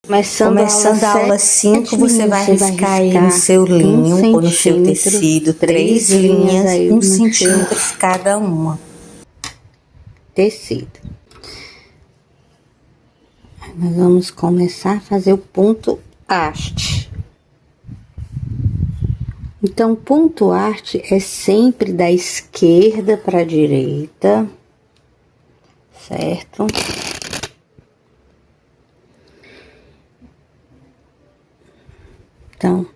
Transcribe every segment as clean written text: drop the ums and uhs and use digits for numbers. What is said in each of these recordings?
Começando a aula 5, você vai riscar aí no seu linho ou no seu tecido 3 linhas, 1 centímetro cada uma. Tecido. Nós vamos começar a fazer o ponto haste. Então, ponto haste é sempre da esquerda para a direita, certo? Então,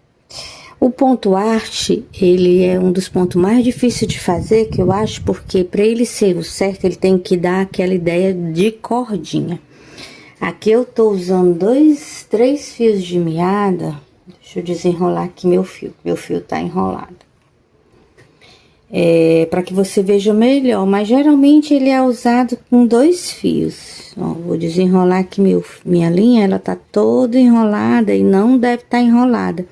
o ponto haste, ele é um dos pontos mais difíceis de fazer, que eu acho, porque para ele ser o certo, ele tem que dar aquela ideia de cordinha. Aqui eu tô usando 3 fios de meada. Deixa eu desenrolar aqui meu fio tá enrolado. Para que você veja melhor, mas geralmente ele é usado com 2 fios. Ó, vou desenrolar aqui minha linha, ela tá toda enrolada e não deve estar enrolada.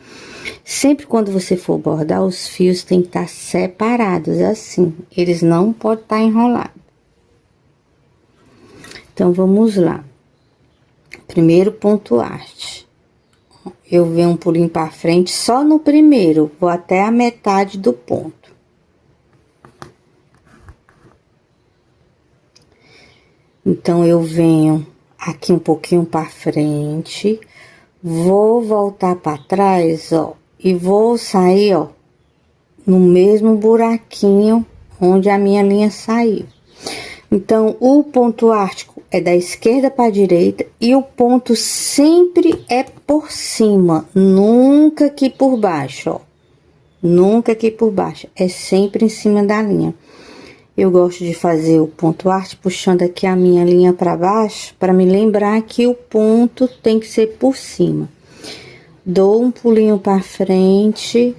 Sempre quando você for bordar, os fios tem que estar separados, assim, eles não podem estar enrolados. Então, vamos lá. Primeiro ponto haste. Eu venho um pulinho para frente, só no primeiro, vou até a metade do ponto. Então, eu venho aqui um pouquinho para frente, vou voltar para trás, ó, e vou sair, ó, no mesmo buraquinho onde a minha linha saiu. Então, o ponto ártico é da esquerda para a direita e o ponto sempre é por cima, nunca aqui por baixo, ó. Nunca aqui por baixo, é sempre em cima da linha. Eu gosto de fazer o ponto ártico puxando aqui a minha linha para baixo, para me lembrar que o ponto tem que ser por cima. Dou um pulinho para frente,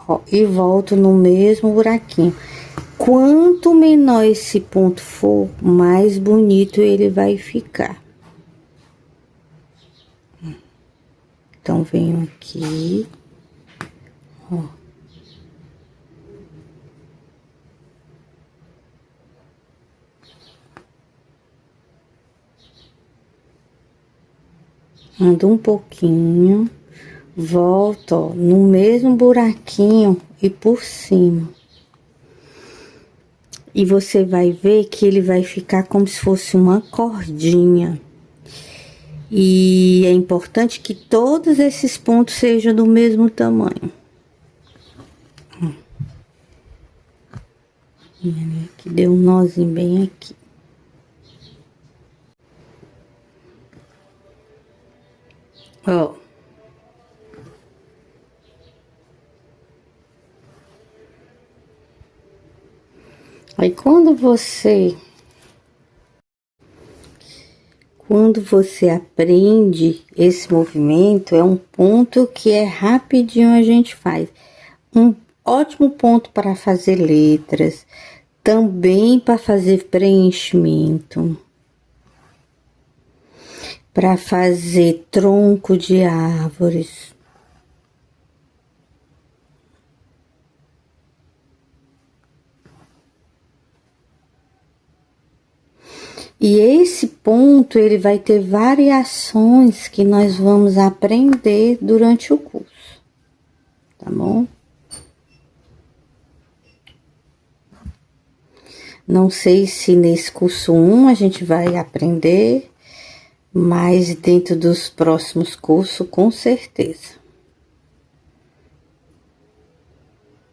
ó, e volto no mesmo buraquinho. Quanto menor esse ponto for, mais bonito ele vai ficar. Então, venho aqui, ó. Ando um pouquinho, volto, ó, no mesmo buraquinho e por cima. E você vai ver que ele vai ficar como se fosse uma cordinha. E é importante que todos esses pontos sejam do mesmo tamanho. Aqui deu um nozinho bem aqui. Ó. Aí, quando você aprende esse movimento, é um ponto que é rapidinho a gente faz. Um ótimo ponto para fazer letras, também para fazer preenchimento, para fazer tronco de árvores. E esse ponto, ele vai ter variações que nós vamos aprender durante o curso, tá bom? Não sei se nesse curso 1 a gente vai aprender, mas dentro dos próximos cursos, com certeza.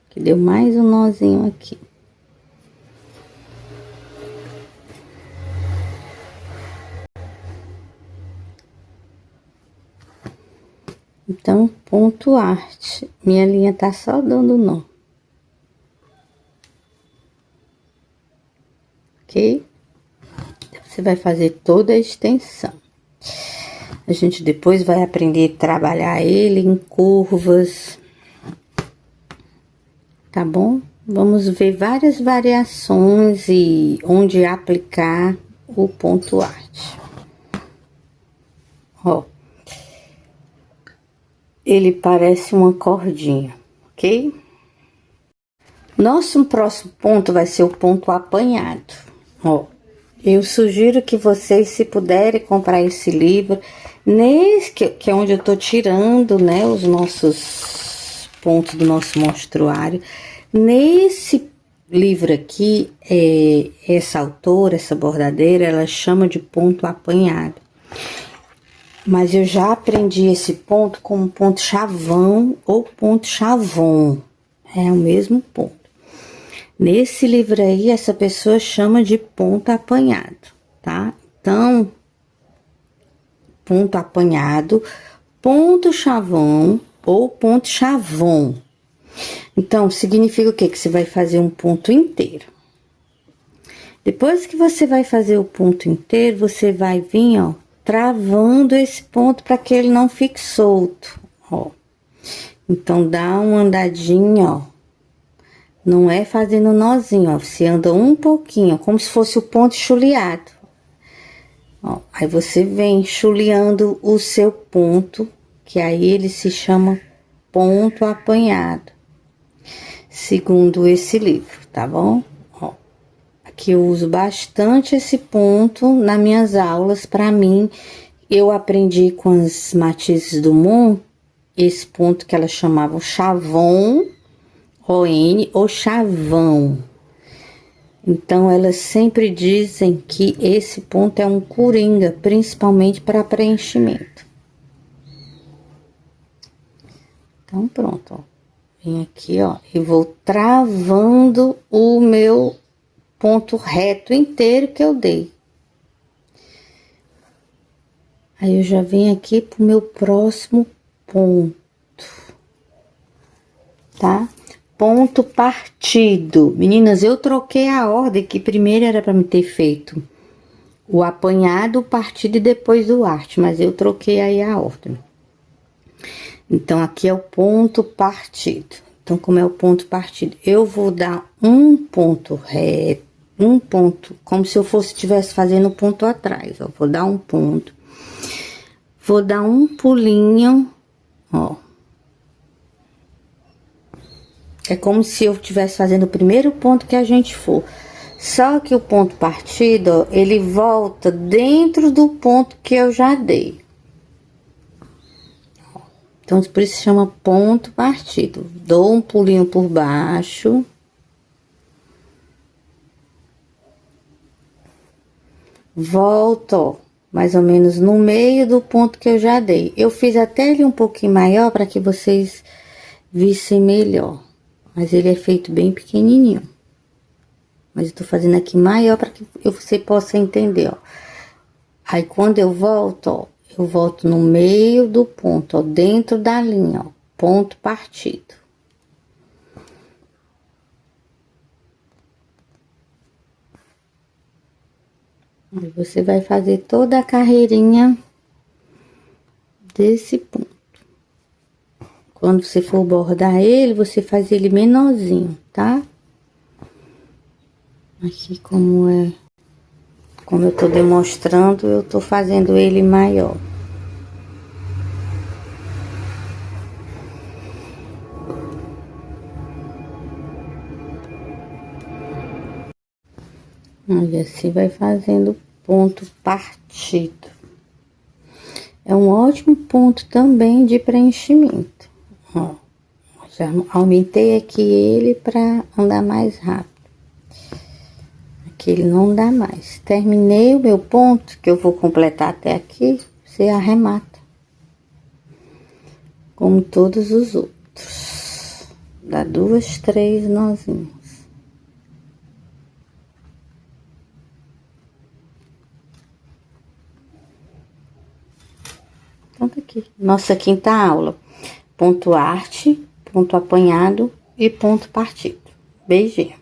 Que deu mais um nozinho aqui. Então, ponto arte. Minha linha tá só dando nó. Ok? Você vai fazer toda a extensão. A gente depois vai aprender a trabalhar ele em curvas. Tá bom? Vamos ver várias variações e onde aplicar o ponto arte. Ó. Ele parece uma cordinha, ok? Nosso próximo ponto vai ser o ponto apanhado. Ó, eu sugiro que vocês, se puderem comprar esse livro, Nesse, que é onde eu tô tirando, né, os nossos pontos do nosso monstruário. Nesse livro aqui, essa autora, essa bordadeira, ela chama de ponto apanhado. Mas eu já aprendi esse ponto como ponto chavão ou ponto chavon. É o mesmo ponto. Nesse livro aí, essa pessoa chama de ponto apanhado, tá? Então, ponto apanhado, ponto chavão ou ponto chavon. Então, significa o quê? Que você vai fazer um ponto inteiro. Depois que você vai fazer o ponto inteiro, você vai vir, ó, travando esse ponto para que ele não fique solto, ó. Então, dá uma andadinha, ó. Não é fazendo nozinho, ó. Você anda um pouquinho, como se fosse o ponto chuleado. Ó, aí você vem chuleando o seu ponto, que aí ele se chama ponto apanhado. Segundo esse livro, tá bom? Ó, aqui eu uso bastante esse ponto nas minhas aulas. Para mim, eu aprendi com as Matisse Dumont esse ponto que elas chamavam chavon, O-N, ou chavão. Então, elas sempre dizem que esse ponto é um coringa, principalmente para preenchimento. Então, pronto, ó. Vem aqui, ó, e vou travando o meu ponto reto inteiro que eu dei. Aí, eu já venho aqui pro meu próximo ponto, tá? Ponto partido. Meninas, eu troquei a ordem, que primeiro era para me ter feito o apanhado, o partido e depois o arte, mas eu troquei aí a ordem. Então, aqui é o ponto partido. Então, como é o ponto partido, eu vou dar um ponto reto, um ponto, como se eu estivesse fazendo ponto atrás, ó. Vou dar um ponto. Vou dar um pulinho, ó. É como se eu estivesse fazendo o primeiro ponto que a gente for. Só que o ponto partido, ó, ele volta dentro do ponto que eu já dei. Então, por isso se chama ponto partido. Dou um pulinho por baixo. Volto, ó, mais ou menos no meio do ponto que eu já dei. Eu fiz até ele um pouquinho maior para que vocês vissem melhor. Mas ele é feito bem pequenininho. Mas eu tô fazendo aqui maior para que você possa entender, ó. Aí, quando eu volto, ó, eu volto no meio do ponto, ó, dentro da linha, ó, ponto partido. Aí, você vai fazer toda a carreirinha desse ponto. Quando você for bordar ele, você faz ele menorzinho, tá? Aqui, como eu tô demonstrando, eu tô fazendo ele maior. E assim vai fazendo ponto partido. É um ótimo ponto também de preenchimento. Ó, já aumentei aqui ele para andar mais rápido. Aqui ele não dá mais. Terminei o meu ponto, que eu vou completar até aqui, você arremata. Como todos os outros. Dá 2, 3 nozinhos. Então, tá aqui. Nossa quinta aula. Ponto arte, ponto apanhado e ponto partido. Beijinho.